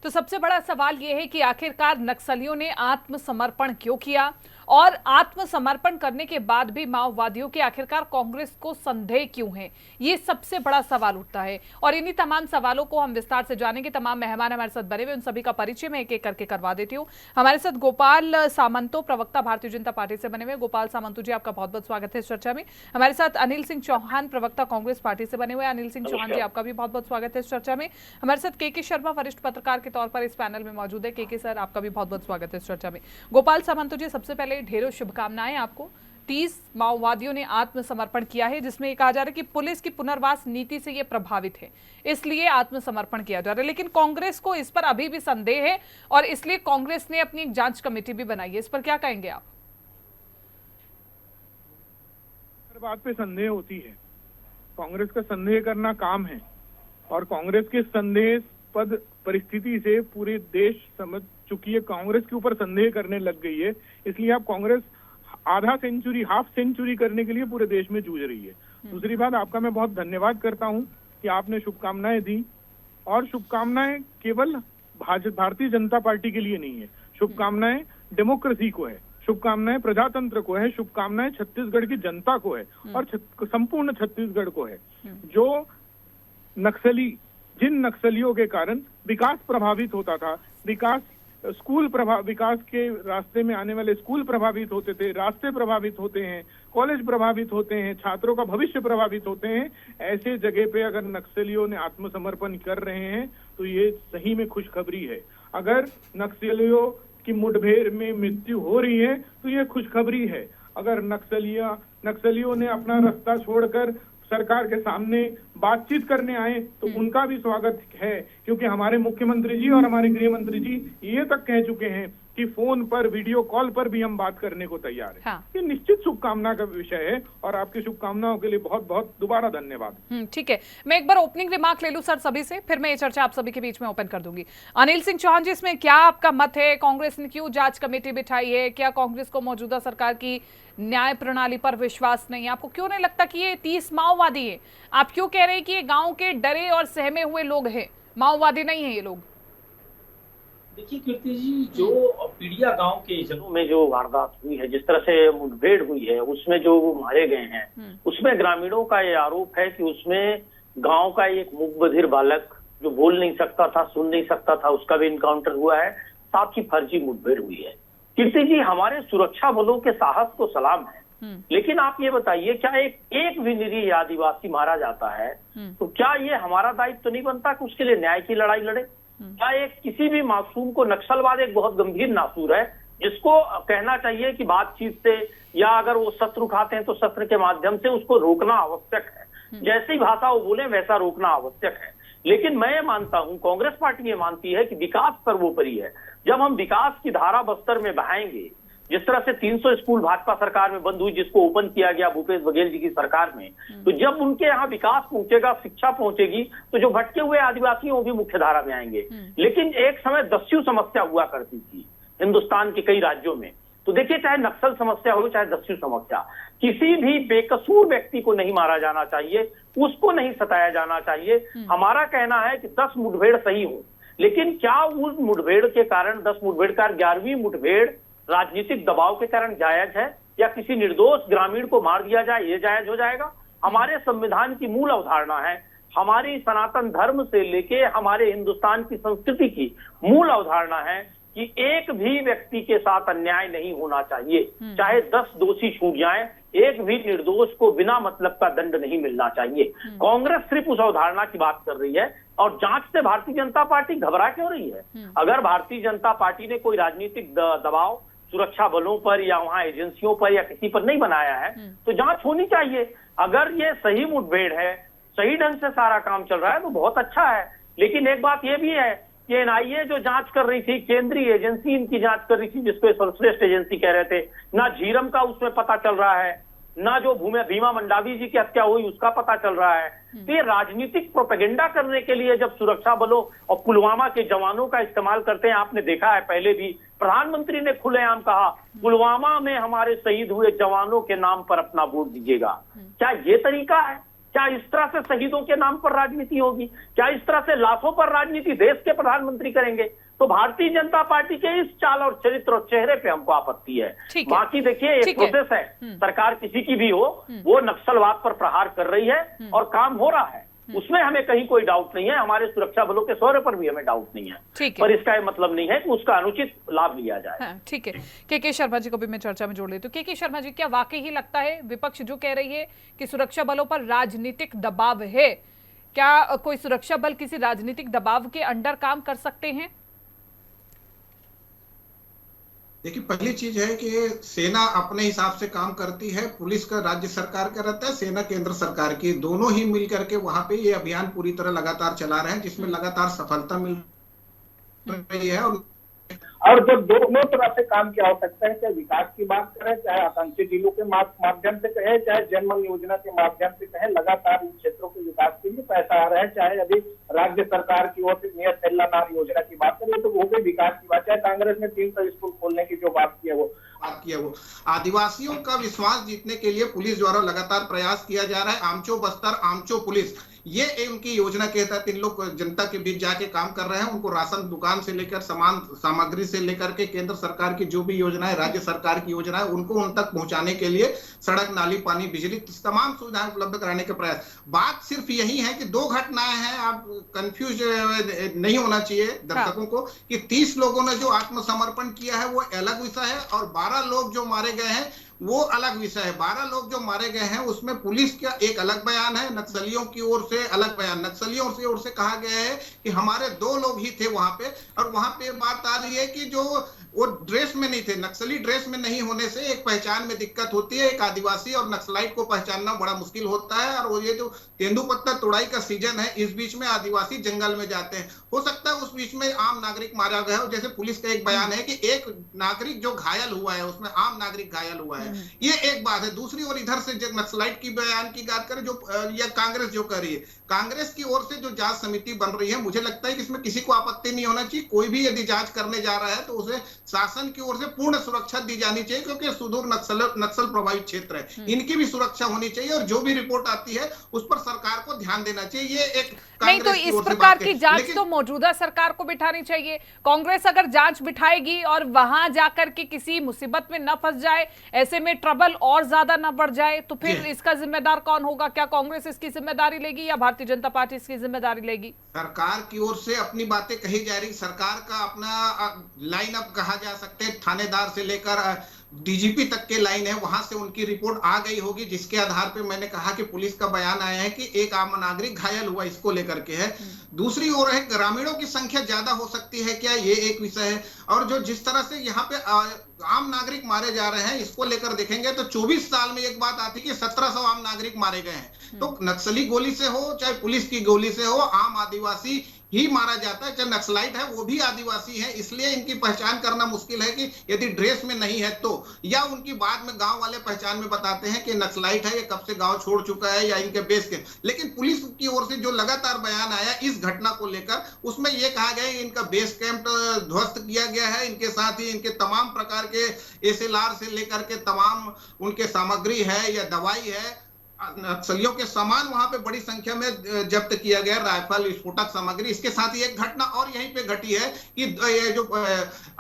तो सबसे बड़ा सवाल यह है कि आखिरकार नक्सलियों ने आत्मसमर्पण क्यों किया और आत्मसमर्पण करने के बाद भी माओवादियों के आखिरकार कांग्रेस को संदेह क्यों है, ये सबसे बड़ा सवाल उठता है। और इन्हीं तमाम सवालों को हम विस्तार से जानेंगे। तमाम मेहमान हमारे साथ बने हुए, उन सभी का परिचय मैं एक एक करके करवा देती हूँ। हमारे साथ गोपाल सामंतो, प्रवक्ता भारतीय जनता पार्टी से बने हुए। गोपाल सामंतो जी, आपका बहुत बहुत स्वागत है इस चर्चा में। हमारे साथ अनिल सिंह चौहान, प्रवक्ता कांग्रेस पार्टी से बने हुए। अनिल सिंह चौहान जी, आपका भी बहुत बहुत स्वागत है इस चर्चा में। हमारे साथ के शर्मा, वरिष्ठ पत्रकार के तौर पर इस पैनल में मौजूद है। के सर, आपका भी बहुत बहुत स्वागत है इस चर्चा में। गोपाल सामंतो जी, सबसे पहले ढेरों शुभकामनाएं आपको। 30 माओवादियों ने आत्मसमर्पण किया है, जिसमें ये कहा जा रहा है कि पुलिस की पुनर्वास नीति से ये प्रभावित है, इसलिए आत्मसमर्पण किया जा रहा है। लेकिन कांग्रेस को इस पर अभी भी संदेह है और इसलिए कांग्रेस ने अपनी एक जांच कमेटी भी बनाई है। इस पर क्या कहेंगे आप? हर बात पे संदेह होती है, कांग्रेस का संदेह करना काम है और कांग्रेस के संदेहास्पद परिस्थिति से पूरे देश समझ चुकी है, कांग्रेस के ऊपर संदेह करने लग गई है। इसलिए अब कांग्रेस आधा सेंचुरी, हाफ सेंचुरी करने के लिए पूरे देश में जूझ रही है। दूसरी बात, आपका मैं बहुत धन्यवाद करता हूं कि आपने शुभकामनाएं दी, और शुभकामनाएं केवल भारतीय जनता पार्टी के लिए नहीं है, शुभकामनाएं डेमोक्रेसी को है, शुभकामनाएं प्रजातंत्र को है, शुभकामनाएं छत्तीसगढ़ की जनता को है और संपूर्ण छत्तीसगढ़ को है। जो जिन नक्सलियों के कारण विकास प्रभावित होता था, विकास के रास्ते में आने वाले स्कूल प्रभावित होते थे, रास्ते प्रभावित होते हैं, कॉलेज प्रभावित होते हैं, छात्रों का भविष्य प्रभावित होते हैं, ऐसे जगह पे अगर नक्सलियों ने आत्मसमर्पण कर रहे हैं तो ये सही में खुशखबरी है। अगर नक्सलियों की मुठभेड़ में मृत्यु हो रही है तो ये खुशखबरी है। अगर नक्सलियों ने अपना रास्ता छोड़कर सरकार के सामने बातचीत करने आए तो उनका भी स्वागत है, क्योंकि हमारे मुख्यमंत्री जी और हमारे गृह मंत्री जी ये तक कह चुके हैं कि फोन पर, वीडियो कॉल पर भी हम बात करने को तैयार हैं। हाँ। ये निश्चित शुभकामना का विषय है और आपकी शुभकामनाओं के लिए बहुत बहुत दोबारा धन्यवाद। ठीक है, मैं एक बार ओपनिंग रिमार्क ले लूं सर सभी से, फिर मैं ये चर्चा आप सभी के बीच में ओपन कर दूंगी। अनिल सिंह चौहान जी, इसमें क्या आपका मत है? कांग्रेस ने क्यों जांच कमेटी बिठाई है? क्या कांग्रेस को मौजूदा सरकार की न्याय प्रणाली पर विश्वास नहीं है? आपको क्यों नहीं लगता कि ये 30 माओवादी है? आप क्यों कह रहे हैं कि ये गांव के डरे और सहमे हुए लोग हैं, माओवादी नहीं है ये लोग? देखिए कीर्ति जी, जो पीड़िया गांव के जनों में जो वारदात हुई है, जिस तरह से मुठभेड़ हुई है, उसमें जो मारे गए हैं, उसमें ग्रामीणों का ये आरोप है कि उसमें गांव का एक मूक बधिर बालक जो बोल नहीं सकता था, सुन नहीं सकता था, उसका भी इनकाउंटर हुआ है, साथ ही फर्जी मुठभेड़ हुई है। कीर्ति जी, हमारे सुरक्षा बलों के साहस को सलाम है, लेकिन आप ये बताइए, क्या एक भी निरीह आदिवासी मारा जाता है तो क्या ये हमारा दायित्व तो नहीं बनता कि उसके लिए न्याय की लड़ाई लड़े? क्या एक किसी भी मासूम को, नक्सलवाद एक बहुत गंभीर नासूर है जिसको कहना चाहिए कि बातचीत से, या अगर वो शस्त्र उठाते हैं तो शस्त्र के माध्यम से उसको रोकना आवश्यक है। जैसी भाषा वो बोले वैसा रोकना आवश्यक है। लेकिन मैं ये मानता हूं, कांग्रेस पार्टी ये मानती है कि विकास सर्वोपरि है। जब हम विकास की धारा बस्तर में बहाएंगे, जिस तरह से 300 स्कूल भाजपा सरकार में बंद हुई, जिसको ओपन किया गया भूपेश बघेल जी की सरकार में, तो जब उनके यहाँ विकास पहुंचेगा, शिक्षा पहुंचेगी, तो जो भटके हुए आदिवासी वो भी मुख्य धारा में आएंगे। लेकिन एक समय दस्यु समस्या हुआ करती थी हिंदुस्तान के कई राज्यों में। तो देखिए, चाहे नक्सल समस्या हो चाहे दस्यु समस्या, किसी भी बेकसूर व्यक्ति को नहीं मारा जाना चाहिए, उसको नहीं सताया जाना चाहिए। हमारा कहना है कि 10 मुठभेड़ सही हो, लेकिन क्या उस मुठभेड़ के कारण 10 मुठभेड़ का 11वीं मुठभेड़ राजनीतिक दबाव के कारण जायज है, या किसी निर्दोष ग्रामीण को मार दिया जाए ये जायज हो जाएगा? हमारे संविधान की मूल अवधारणा है, हमारी सनातन धर्म से लेके हमारे हिंदुस्तान की संस्कृति की मूल अवधारणा है कि एक भी व्यक्ति के साथ अन्याय नहीं होना चाहिए, चाहे 10 दोषी छूट जाएं, एक भी निर्दोष को बिना मतलब का दंड नहीं मिलना चाहिए। कांग्रेस सिर्फ उस अवधारणा की बात कर रही है, और जांच से भारतीय जनता पार्टी घबरा क्यों रही है? अगर भारतीय जनता पार्टी ने कोई राजनीतिक दबाव सुरक्षा बलों पर या वहां एजेंसियों पर या किसी पर नहीं बनाया है, तो जांच होनी चाहिए। अगर ये सही मुठभेड़ है, सही ढंग से सारा काम चल रहा है, तो बहुत अच्छा है। लेकिन एक बात यह भी है कि एनआईए जो जांच कर रही थी, केंद्रीय एजेंसी इनकी जांच कर रही थी, जिसको सर्वश्रेष्ठ एजेंसी कह रहे थे, ना झीरम का उसमें पता चल रहा है, ना जो भीमा मंडावी जी की हत्या हुई उसका पता चल रहा है। तो ये राजनीतिक प्रोपेगेंडा करने के लिए जब सुरक्षा बलों और पुलवामा के जवानों का इस्तेमाल करते हैं, आपने देखा है पहले भी प्रधानमंत्री ने खुलेआम कहा, पुलवामा में हमारे शहीद हुए जवानों के नाम पर अपना वोट दीजिएगा। क्या ये तरीका है? क्या इस तरह से शहीदों के नाम पर राजनीति होगी? क्या इस तरह से लाशों पर राजनीति देश के प्रधानमंत्री करेंगे? तो भारतीय जनता पार्टी के इस चाल और चरित्र और चेहरे पे हमको आपत्ति है। बाकी देखिए, एक प्रोसेस है, सरकार किसी की भी हो, वो नक्सलवाद पर प्रहार कर रही है और काम हो रहा है, उसमें हमें कहीं कोई डाउट नहीं है। हमारे सुरक्षा बलों के शौर्य पर भी हमें डाउट नहीं है, पर इसका ये मतलब नहीं है कि उसका अनुचित लाभ लिया जाए। हाँ, ठीक है। के शर्मा जी को भी मैं चर्चा में जोड़ लेती हूँ। के शर्मा जी, क्या वाकई ही लगता है विपक्ष जो कह रही है कि सुरक्षा बलों पर राजनीतिक दबाव है, क्या कोई सुरक्षा बल किसी राजनीतिक दबाव के अंडर काम कर सकते हैं? देखिए, पहली चीज है कि सेना अपने हिसाब से काम करती है, पुलिस का राज्य सरकार का रहता है, सेना केंद्र सरकार की, दोनों ही मिलकर के वहां पे ये अभियान पूरी तरह लगातार चला रहे हैं, जिसमें लगातार सफलता मिल रही है। और जब दोनों तरह से काम की आवश्यकता है, चाहे विकास की बात करें, चाहे आकांक्षी जिलों के माध्यम से कहे, चाहे जनमन योजना के माध्यम से कहे, लगातार इन क्षेत्रों के विकास के लिए पैसा आ रहा है। चाहे अभी राज्य सरकार की ओर से नियत नाम योजना की बात करें तो वो भी विकास की बात, चाहे कांग्रेस ने 300 स्कूल खोलने की जो बात की है वो आदिवासियों का विश्वास जीतने के लिए पुलिस द्वारा लगातार प्रयास किया जा रहा है। आमचो बस्तर, आमचो पुलिस, ये उनकी योजना के तहत इन लोग जनता के बीच जाके काम कर रहे हैं। उनको राशन दुकान से लेकर सामान सामग्री से लेकर के केंद्र सरकार की जो भी योजना है, राज्य सरकार की योजना है, उनको उन तक पहुंचाने के लिए सड़क, नाली, पानी, बिजली, तमाम सुविधाएं उपलब्ध कराने के प्रयास। बात सिर्फ यही है कि दो घटनाएं हैं, आप कंफ्यूज नहीं होना चाहिए दर्शकों को कि 30 लोगों ने जो आत्मसमर्पण किया है वो अलग विषय है और 12 लोग जो मारे गए हैं वो अलग विषय है। 12 लोग जो मारे गए हैं उसमें पुलिस का एक अलग बयान है, नक्सलियों की ओर से अलग बयान। नक्सलियों की ओर से कहा गया है कि हमारे 2 लोग ही थे वहां पे, और वहां पे बात आ रही है कि जो वो ड्रेस में नहीं थे, नक्सली ड्रेस में नहीं होने से एक पहचान में दिक्कत होती है। एक आदिवासी और नक्सलाइट को पहचानना बड़ा मुश्किल होता है। और वो ये जो तेंदुपत्ता तोड़ाई का सीजन है, इस बीच में आदिवासी जंगल में जाते हैं, हो सकता है उस बीच में आम नागरिक मारा गया हो। जैसे पुलिस का एक बयान है कि एक नागरिक जो घायल हुआ है, उसमें आम नागरिक घायल हुआ है, ये एक बात है। दूसरी ओर इधर से नक्सलाइट की बयान की बात करें, जो या कांग्रेस जो कर रही है, कांग्रेस की ओर से जो जांच समिति बन रही है, मुझे लगता है कि इसमें किसी को आपत्ति नहीं होना चाहिए। कोई भी यदि जांच करने जा रहा है तो उसे शासन की ओर से पूर्ण सुरक्षा दी जानी चाहिए, क्योंकि सुदूर नक्सल प्रभावित क्षेत्र है, इनकी भी सुरक्षा होनी चाहिए और जो भी रिपोर्ट आती है उस पर सरकार को ध्यान देना चाहिए। ये एक नहीं तो इस प्रकार की जांच तो मौजूदा सरकार को बिठानी चाहिए। कांग्रेस अगर जांच बिठाएगी और वहां जाकर के किसी मुसीबत में न फंस जाए, ऐसे में ट्रबल और ज्यादा न बढ़ जाए, तो फिर इसका जिम्मेदार कौन होगा? क्या कांग्रेस इसकी जिम्मेदारी लेगी या भारतीय जनता पार्टी इसकी जिम्मेदारी लेगी? सरकार की ओर से अपनी बातें कही जा रही, सरकार का अपना लाइन अप कहा जा सकते हैं, थानेदार से लेकर डीजीपी तक के लाइन है, वहां से उनकी रिपोर्ट आ गई होगी, जिसके आधार पे मैंने कहा कि पुलिस का बयान आया है कि एक आम नागरिक घायल हुआ, इसको लेकर के है। दूसरी ओर है ग्रामीणों की संख्या ज्यादा हो सकती है क्या, ये एक विषय है। और जो जिस तरह से यहाँ पे आम नागरिक मारे जा रहे हैं, इसको लेकर देखेंगे तो 24 साल में एक बात आती है कि 1700 आम नागरिक मारे गए हैं। तो नक्सली गोली से हो चाहे पुलिस की गोली से हो, आम आदिवासी ही मारा जाता है, चाहे नक्सलाइट है वो भी आदिवासी है। इसलिए इनकी पहचान करना मुश्किल है कि यदि ड्रेस में नहीं है तो, या उनकी बाद में गांव वाले पहचान में बताते हैं कि नक्सलाइट है, ये कब से गांव छोड़ चुका है या इनके बेस के। लेकिन पुलिस की ओर से जो लगातार बयान आया इस घटना को लेकर, उसमें यह कहा गया है इनका बेस कैंप ध्वस्त किया गया है, इनके साथ ही इनके तमाम प्रकार के एसएलआर से लेकर के तमाम उनके सामग्री है या दवाई है, नक्सलियों के सामान वहां पे बड़ी संख्या में जब्त किया गया, राइफल, विस्फोटक सामग्री। इसके साथ ही एक घटना और यहीं पे घटी है कि ये जो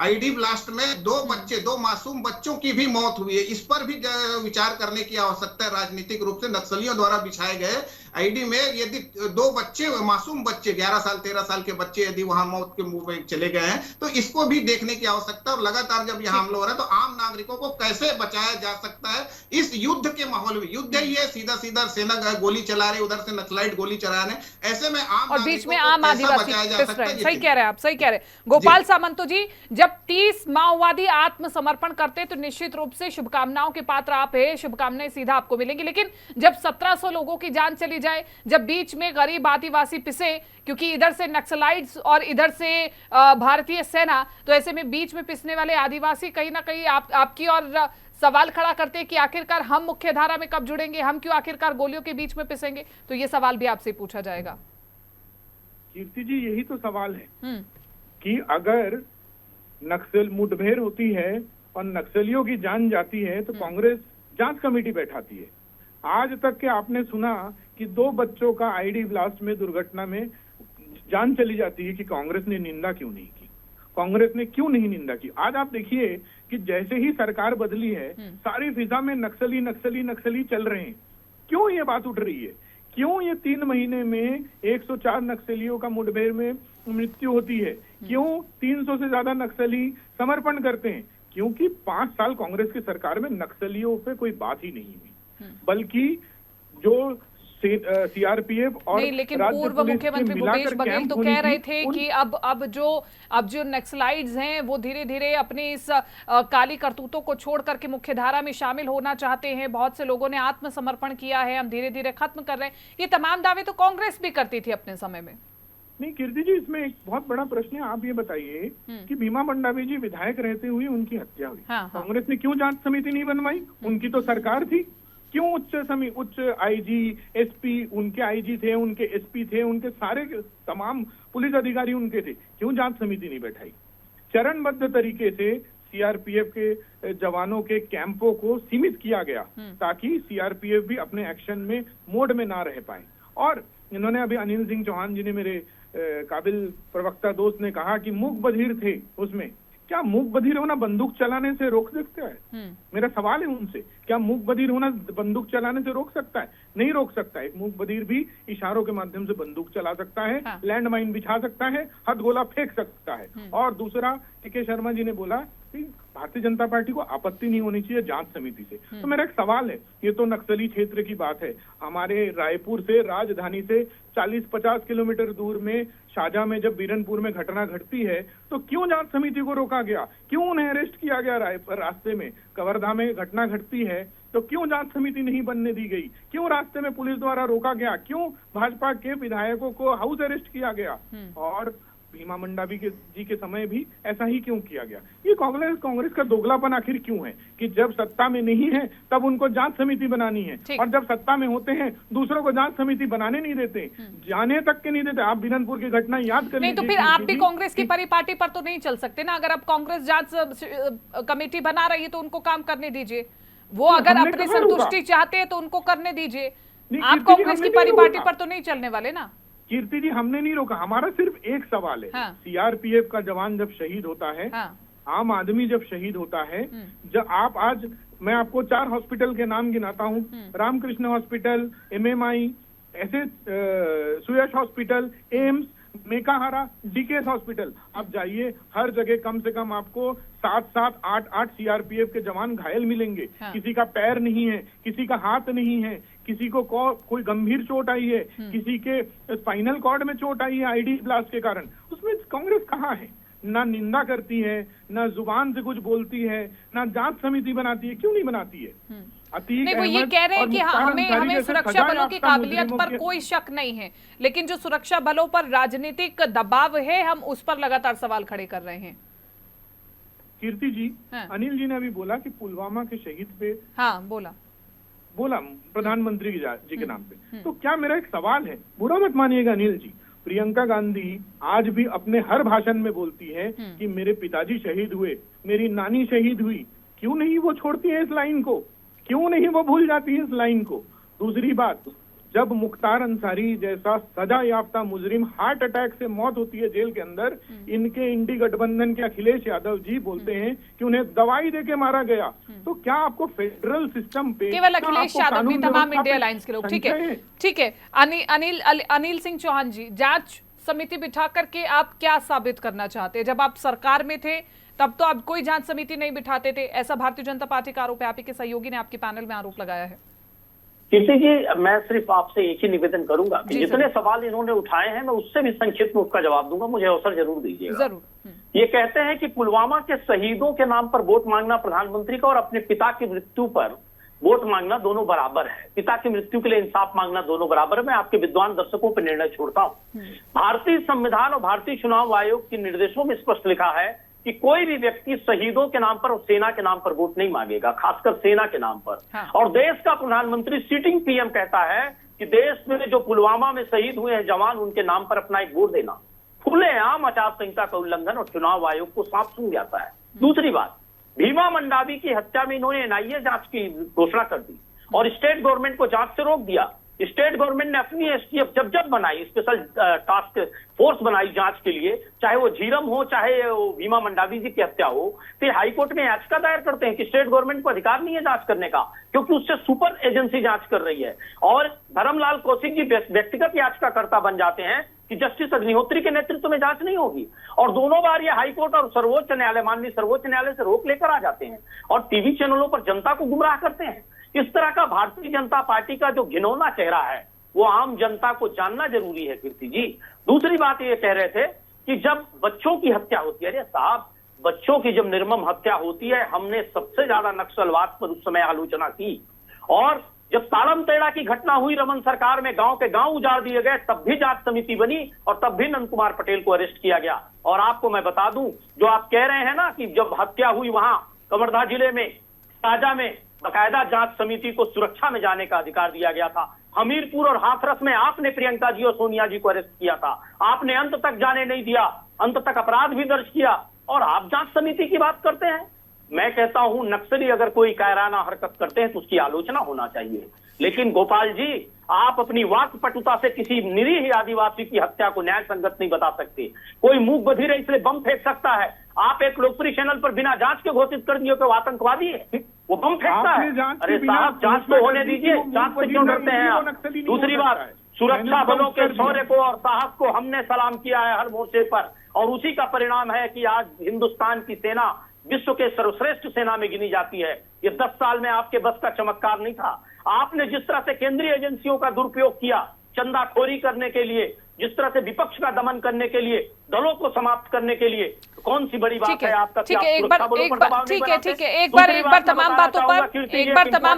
आईडी ब्लास्ट में 2 मासूम बच्चों की भी मौत हुई है। इस पर भी विचार करने की आवश्यकता है। राजनीतिक रूप से नक्सलियों द्वारा बिछाए गए आईडी में यदि 2 बच्चे, मासूम बच्चे, 11 साल 13 साल के बच्चे यदि वहां मौत के मुंह में चले गए हैं, तो इसको भी देखने की आवश्यकता। और लगातार जब यह हमला हो रहा है तो आम नागरिकों को कैसे बचाया जा सकता है इस युद्ध के माहौल में। युद्ध ही है, सीधा सेना गोली चला रही, उधर से नक्सलाइट गोली चला रहे, ऐसे में आम और बीच में आम आदिवासी पिस रहे हैं। सही कह रहे हैं आप, सही कह रहे हैं गोपाल सामंतो जी। जब 30 माओवादी आत्मसमर्पण करते तो निश्चित रूप से शुभकामनाओं के पात्र आप है, शुभकामनाएं सीधा आपको मिलेंगी। लेकिन जब 1700 लोगों की जान चली जाए, जब बीच में गरीब आदिवासी पिसे, क्योंकि इधर से नक्सलाइट्स और इधर से भारतीय सेना, तो ऐसे में बीच में पिसने वाले आदिवासी कहीं ना कहीं आपकी और सवाल खड़ा करते हैं कि आखिरकार हम मुख्य धारा में कब जुड़ेंगे, हम क्यों आखिरकार गोलियों के बीच में पिसेंगे? तो ये सवाल भी आपसे पूछा जाएगा। कीर्ति जी, यही तो सवाल है कि अगर नक्सल मुठभेड़ होती है और नक्सलियों की जान जाती है तो कांग्रेस जांच कमेटी बैठाती है। आज तक के आपने सुना कि 2 बच्चों का आईडी ब्लास्ट में दुर्घटना में जान चली जाती है कि कांग्रेस ने निंदा क्यों नहीं की, कांग्रेस ने क्यों नहीं निंदा की। आज आप देखिए कि जैसे ही सरकार बदली है सारी फिजा में नक्सली नक्सली नक्सली चल रहे हैं। क्यों ये बात उठ रही है? क्यों ये 3 महीने में 104 नक्सलियों का मुठभेड़ में मृत्यु होती है? क्यों 300 से ज्यादा नक्सली समर्पण करते हैं? क्योंकि 5 साल कांग्रेस की सरकार में नक्सलियों पे कोई बात ही नहीं हुई, बल्कि जो सीआरपीएफ और नहीं, लेकिन पूर्व मुख्यमंत्री भूपेश बघेल तो कह रहे थे कि अब जो नक्सलाइट्स हैं वो धीरे धीरे अपनी इस काली करतूतों को छोड़ करके मुख्य धारा में शामिल होना चाहते हैं। बहुत से लोगों ने आत्मसमर्पण किया है, हम धीरे धीरे खत्म कर रहे हैं। ये तमाम दावे तो कांग्रेस भी करती थी अपने समय में। नहीं कीर्ति जी, इसमें एक बहुत बड़ा प्रश्न है। आप ये बताइए कि भीमा मंडावी जी विधायक रहते हुए उनकी हत्या हुई, कांग्रेस ने क्यों जांच समिति नहीं बनवाई? उनकी तो सरकार थी। क्यों उच्च आईजी, एसपी, उनके आईजी थे, उनके एसपी थे, उनके सारे तमाम पुलिस अधिकारी उनके थे, क्यों जांच समिति नहीं बैठाई? चरणबद्ध तरीके से सीआरपीएफ के जवानों के कैंपों को सीमित किया गया ताकि सीआरपीएफ भी अपने एक्शन में मोड में ना रह पाए। और इन्होंने अभी अनिल सिंह चौहान जी ने, मेरे काबिल प्रवक्ता दोस्त ने कहा कि मूक बधिर थे उसमें। क्या मूक बधिर होना बंदूक चलाने से रोक सकता है? मेरा सवाल है उनसे, क्या मूक बधिर होना बंदूक चलाने से रोक सकता है? नहीं रोक सकता है। एक मूक बधिर भी इशारों के माध्यम से बंदूक चला सकता है, लैंड माइन बिछा सकता है, हथगोला फेंक सकता है। और दूसरा, के शर्मा जी ने बोला कि भारतीय जनता पार्टी को आपत्ति नहीं होनी चाहिए जांच समिति से। तो मेरा एक सवाल है, ये तो नक्सली क्षेत्र की बात है। हमारे रायपुर से, राजधानी से 40-50 किलोमीटर दूर में शाहजहां में जब बीरनपुर में घटना घटती है तो क्यों जांच समिति को रोका गया? क्यों उन्हें अरेस्ट किया गया? रास्ते में कवर्धा में घटना घटती है तो क्यों जांच समिति नहीं बनने दी गई? क्यों रास्ते में पुलिस द्वारा रोका गया? क्यों भाजपा के विधायकों को हाउस अरेस्ट किया गया? और भीमा मंडावी जी के समय भी ऐसा ही क्यों किया गया? ये कांग्रेस का दोगलापन आखिर क्यों है कि जब सत्ता में नहीं है तब उनको जांच समिति बनानी है, और जब सत्ता में होते हैं दूसरों को जांच समिति बनाने नहीं देते, जाने तक के नहीं देते। आप बीरनपुर की घटना याद कर लीजिए। नहीं तो फिर आप भी कांग्रेस की परिपाटी पर तो नहीं चल सकते ना। अगर अब कांग्रेस जांच कमेटी बना रही है तो उनको काम करने दीजिए। वो अगर अपनी संतुष्टि चाहते हैं तो उनको करने दीजिए। आप कांग्रेस की परिपाटी पर तो नहीं चलने वाले ना। कीर्ति जी, हमने नहीं रोका। हमारा सिर्फ एक सवाल है, सीआरपीएफ का जवान जब शहीद होता है, आम आदमी जब शहीद होता है, जब आप आज, मैं आपको 4 हॉस्पिटल के नाम गिनाता हूँ, रामकृष्ण हॉस्पिटल, एमएमआई, ऐसे Suyash hospital, AIIMS, Mekahara, DKS hospital, आप जाइए, हर जगह कम से कम आपको 7-7, 8-8 सीआरपीएफ के जवान घायल मिलेंगे। किसी का पैर नहीं है, किसी का हाथ नहीं है, किसी को कोई गंभीर चोट आई है, किसी के स्पाइनल कॉर्ड में चोट आई है आईडी ब्लास्ट के कारण। उसमें कांग्रेस कहाँ है? ना निंदा करती है, ना जुबान से कुछ बोलती है, ना जांच समिति बनाती है। क्यों नहीं बनाती है? नहीं, वो ये कह रहे हैं कि हमें सुरक्षा बलों की काबिलियत पर कोई शक नहीं है, लेकिन जो सुरक्षा बलों पर राजनीतिक दबाव है हम उस पर लगातार सवाल खड़े कर रहे हैं। कीर्ति जी, अनिल जी ने अभी बोला कि पुलवामा के शहीद पे बोला प्रधानमंत्री जी के नाम पे। तो क्या, मेरा एक सवाल है, बुरा मत मानिएगा अनिल जी, प्रियंका गांधी आज भी अपने हर भाषण में बोलती है कि मेरे पिताजी शहीद हुए, मेरी नानी शहीद हुई। क्यों नहीं वो छोड़ती है इस लाइन को? क्यों नहीं वो भूल जाती है इस लाइन को? दूसरी बात, जब मुख्तार अंसारी जैसा सजा याफ्ता मुजरिम हार्ट अटैक से मौत होती है जेल के अंदर, इनके इंडी गठबंधन के अखिलेश यादव जी बोलते हैं कि उन्हें दवाई देके मारा गया। तो क्या आपको फेडरल सिस्टम पे केवल अखिलेश यादव नहीं, तमाम इंडिया अलायंस के लोग? ठीक है। अनिल सिंह चौहान जी, जांच समिति बिठा करके आप क्या साबित करना चाहते हैं? जब आप सरकार में थे तब तो आप कोई जांच समिति नहीं बिठाते थे, ऐसा भारतीय जनता पार्टी का आरोप है। आप ही के सहयोगी ने आपके पैनल में आरोप लगाया है। कीर्ति जी, मैं सिर्फ आपसे एक ही निवेदन करूंगा कि जितने सवाल इन्होंने उठाए हैं मैं उससे भी संक्षिप्त में उसका जवाब दूंगा, मुझे अवसर जरूर दीजिएगा। जरूर। ये कहते हैं कि पुलवामा के शहीदों के नाम पर वोट मांगना प्रधानमंत्री का और अपने पिता की मृत्यु पर वोट मांगना दोनों बराबर है। पिता की मृत्यु के लिए इंसाफ मांगना दोनों बराबर है। मैं आपके विद्वान दर्शकों पर निर्णय छोड़ता हूँ। भारतीय संविधान और भारतीय चुनाव आयोग के निर्देशों में स्पष्ट लिखा है कि कोई भी व्यक्ति शहीदों के नाम पर और सेना के नाम पर वोट नहीं मांगेगा, खासकर सेना के नाम पर। और देश का प्रधानमंत्री सिटिंग पीएम कहता है कि देश में जो पुलवामा में शहीद हुए हैं जवान, उनके नाम पर अपना एक वोट देना खुलेआम आचार संहिता का उल्लंघन और चुनाव आयोग को साफ सूंघ जाता है। दूसरी बात, भीमा मंडावी की हत्या में इन्होंने एनआईए जांच की घोषणा कर दी और स्टेट गवर्नमेंट को जांच से रोक दिया। स्टेट गवर्नमेंट ने अपनी एसटीएफ जब जब बनाई, स्पेशल टास्क फोर्स बनाई जांच के लिए, चाहे वो झीरम हो चाहे वो भीमा मंडावी जी की हत्या हो, फिर हाईकोर्ट में याचिका दायर करते हैं कि स्टेट गवर्नमेंट को अधिकार नहीं है जांच करने का, क्योंकि उससे सुपर एजेंसी जांच कर रही है। और धर्मलाल कौशिक जी व्यक्तिगत याचिकाकर्ता बन जाते हैं कि जस्टिस अग्निहोत्री के नेतृत्व में जांच नहीं होगी, और दोनों बार ये हाईकोर्ट और सर्वोच्च न्यायालय, माननीय सर्वोच्च न्यायालय से रोक लेकर आ जाते हैं और टीवी चैनलों पर जनता को गुमराह करते हैं। इस तरह का भारतीय जनता पार्टी का जो घिनौना चेहरा है वो आम जनता को जानना जरूरी है कीर्ति जी। दूसरी बात ये कह रहे थे कि जब बच्चों की हत्या होती है, अरे साहब, बच्चों की जब निर्मम हत्या होती है, हमने सबसे ज्यादा नक्सलवाद पर उस समय आलोचना की, और जब ताड़म तेड़ा की घटना हुई रमन सरकार में, गांव के गांव उजाड़ दिए गए, तब भी जांच समिति बनी और तब भी नंद कुमार पटेल को अरेस्ट किया गया। और आपको मैं बता दूं, जो आप कह रहे हैं ना कि जब हत्या हुई वहां कवर्धा जिले में ताजा में, बाकायदा जांच समिति को सुरक्षा में जाने का अधिकार दिया गया था। हमीरपुर और हाथरस में आपने प्रियंका जी और सोनिया जी को अरेस्ट किया था, आपने अंत तक जाने नहीं दिया, अंत तक अपराध भी दर्ज किया, और आप जांच समिति की बात करते हैं। मैं कहता हूं नक्सली अगर कोई कायराना हरकत करते हैं तो उसकी आलोचना होना चाहिए, लेकिन गोपाल जी आप अपनी वाक्पटुता से किसी निरीह आदिवासी की हत्या को न्याय संगत नहीं बता सकते। कोई मूक बधिर इसलिए बम फेंक सकता है, आप एक लोकप्रिय चैनल पर बिना जांच के घोषित कर दिए कि वो आतंकवादी है, वो बम फेंकता है। अरे साहब, जांच तो होने दीजिए, जांच से क्यों डरते हैं आप? दूसरी बात, सुरक्षा बलों के शौर्य को और साहस को हमने सलाम किया है हर मोर्चे पर, और उसी का परिणाम है कि आज हिंदुस्तान की सेना विश्व के सर्वश्रेष्ठ सेना में गिनी जाती है। ये 10 साल में आपके बस का चमत्कार नहीं था। आपने जिस तरह से केंद्रीय एजेंसियों का दुरुपयोग किया चंदाखोरी करने के लिए, जिस तरह से विपक्ष का दमन करने के लिए, दलों को समाप्त करने के लिए, कौन सी बड़ी बात है आपका? ठीक है, एक बार तमाम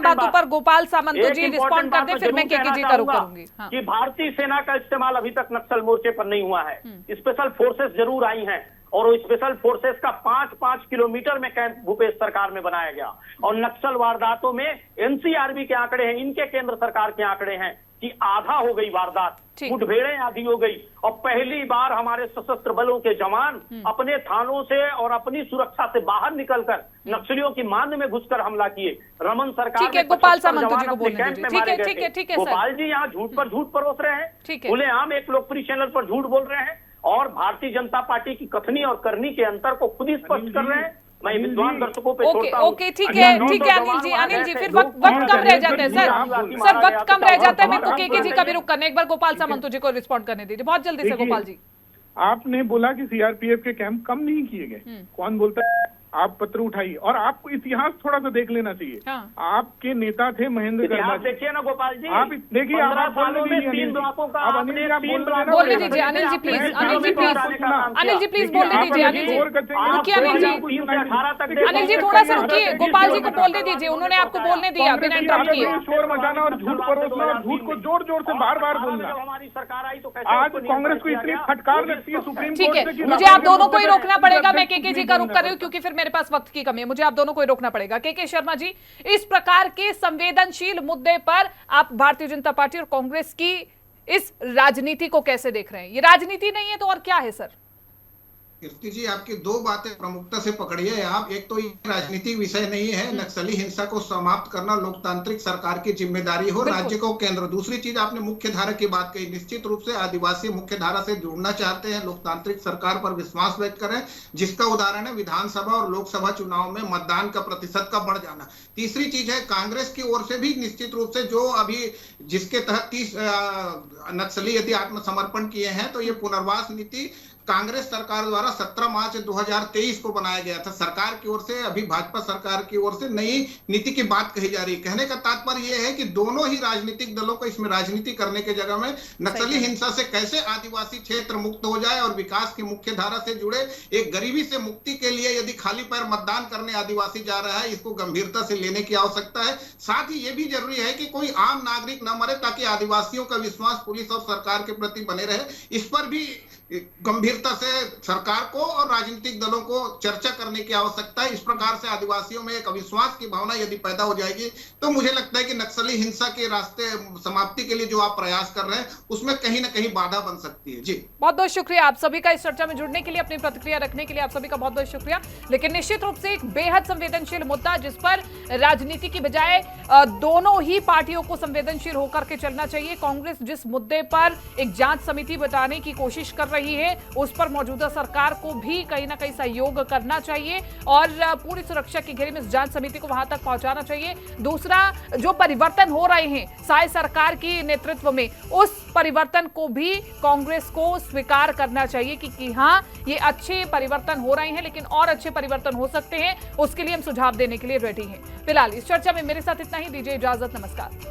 बातों पर गोपाल सामंत जी रिस्पॉन्ड करते, फिर मैं केके जी का रुख करूंगी। कि भारतीय सेना का इस्तेमाल अभी तक नक्सल मोर्चे पर नहीं हुआ है। स्पेशल फोर्सेस जरूर आई हैं, और वो स्पेशल फोर्सेस का 5-5 किलोमीटर में कैंप भूपेश सरकार में बनाया गया, और नक्सल वारदातों में एनसीआरबी के आंकड़े हैं, इनके केंद्र सरकार के आंकड़े हैं कि आधा हो गई वारदात, मुठभेड़ें आधी हो गई, और पहली बार हमारे सशस्त्र बलों के जवान अपने थानों से और अपनी सुरक्षा से बाहर निकलकर नक्सलियों की मांद में घुसकर हमला किए। रमन सरकार ठीक है, गोपाल सामंत जी को बोलने दीजिए। ठीक है गोपाल जी यहाँ झूठ पर झूठ परोस रहे हैं, खुलेआम एक लोकप्रिय चैनल पर झूठ बोल रहे हैं, और भारतीय जनता पार्टी की कथनी और करनी के अंतर को खुद ही स्पष्ट कर रहे हैं। मैं विद्वान दर्शकों पे छोड़ता हूं। ओके, ठीक है अनिल जी, फिर वक्त कम रह जाता है सर, वक्त कम रह जाता है। मेरे को केके जी का भी रुख करना, एक बार गोपाल सामंत जी को रिस्पॉन्ड करने दीजिए बहुत जल्दी से। गोपाल जी, आपने बोला कि सीआरपीएफ के कैंप कम नहीं किए गए, कौन बोलता है? आप पत्र उठाइए, और आपको इतिहास थोड़ा सा देख लेना चाहिए। आपके नेता थे महेंद्र गर्ग, देखिए ना गोपाल जी, आप देखिए, आप बोलने दीजिए। अनिल जी प्लीज, अनिल जी प्लीज बोलने दीजिए। अनिल जी रुकिए, अनिल जी थोड़ा सा रुकिए, गोपाल जी को बोलने दीजिए, उन्होंने आपको बोलने दिया बिना इंटरप्ट किए। शोर मचाना और झूठ परोसना और झूठ को जोर जोर से बार बार बोलना, हमारी सरकार आई तो आज कांग्रेस को इतनी फटकार लगती है सुप्रीम ठीक कोर्ट है, मुझे आप दोनों को ही रोकना पड़ेगा। मैं केके जी का रुख कर रही हूँ क्योंकि फिर मेरे पास वक्त की कमी है, मुझे आप दोनों को ही रोकना पड़ेगा। केके शर्मा जी, इस प्रकार के संवेदनशील मुद्दे पर आप भारतीय जनता पार्टी और कांग्रेस की इस राजनीति को कैसे देख रहे हैं? ये राजनीति नहीं है तो और क्या है सर? कीर्ति जी, आपकी दो बातें प्रमुखता से पकड़िए आप। एक तो ये राजनीतिक विषय नहीं है, नक्सली हिंसा को समाप्त करना लोकतांत्रिक सरकार की जिम्मेदारी हो, राज्य को केंद्र। दूसरी चीज, आपने मुख्य धारा की बात कही, निश्चित रूप से आदिवासी मुख्य धारा से जुड़ना चाहते हैं, लोकतांत्रिक सरकार पर विश्वास व्यक्त करें, जिसका उदाहरण है विधानसभा और लोकसभा चुनाव में मतदान का प्रतिशत का बढ़ जाना। तीसरी चीज है, कांग्रेस की ओर से भी निश्चित रूप से जो अभी जिसके तहत 30 नक्सली यदि आत्मसमर्पण किए हैं, तो ये पुनर्वास नीति कांग्रेस सरकार द्वारा 17 मार्च 2023 को बनाया गया था। सरकार की ओर से, अभी भाजपा सरकार की ओर से नई नीति की बात कही जा रही है। कहने का तात्पर्य यह है कि दोनों ही राजनीतिक दलों को इसमें राजनीति करने के जगह में नक्सली हिंसा से कैसे आदिवासी क्षेत्र मुक्त हो जाए और विकास की मुख्य धारा से जुड़े, एक गरीबी से मुक्ति के लिए यदि खाली पैर मतदान करने आदिवासी जा रहा है, इसको गंभीरता से लेने की आवश्यकता है। साथ ही ये भी जरूरी है कि कोई आम नागरिक न मरे, ताकि आदिवासियों का विश्वास पुलिस और सरकार के प्रति बने रहे। इस पर भी गंभीरता से सरकार को और राजनीतिक दलों को चर्चा करने की आवश्यकता है। इस प्रकार से आदिवासियों में एक अविश्वास की भावना यदि पैदा हो जाएगी तो मुझे लगता है कि नक्सली हिंसा के रास्ते समाप्ति के लिए जो आप प्रयास कर रहे हैं उसमें कहीं ना कहीं बाधा बन सकती है। जी बहुत बहुत शुक्रिया आप सभी का इस चर्चा में जुड़ने के लिए, अपनी प्रतिक्रिया रखने के लिए आप सभी का बहुत बहुत शुक्रिया। लेकिन निश्चित रूप से एक बेहद संवेदनशील मुद्दा जिस पर राजनीति की बजाय दोनों ही पार्टियों को संवेदनशील होकर के चलना चाहिए। कांग्रेस जिस मुद्दे पर एक जांच समिति बताने की कोशिश कर रही है उस पर मौजूदा सरकार को भी कहीं ना कहीं सहयोग करना चाहिए और पूरी सुरक्षा के घेरे में इस जांच समिति को वहां तक पहुंचाना चाहिए। दूसरा, जो परिवर्तन हो रहे हैं साय सरकार के नेतृत्व में, उस परिवर्तन को भी कांग्रेस को स्वीकार करना चाहिए कि हाँ, ये अच्छे परिवर्तन हो रहे हैं लेकिन और अच्छे परिवर्तन हो सकते हैं। उसके लिए हम सुझाव देने के लिए रेडी हैं। फिलहाल इस चर्चा में मेरे साथ इतना ही। दीजिए इजाजत, नमस्कार।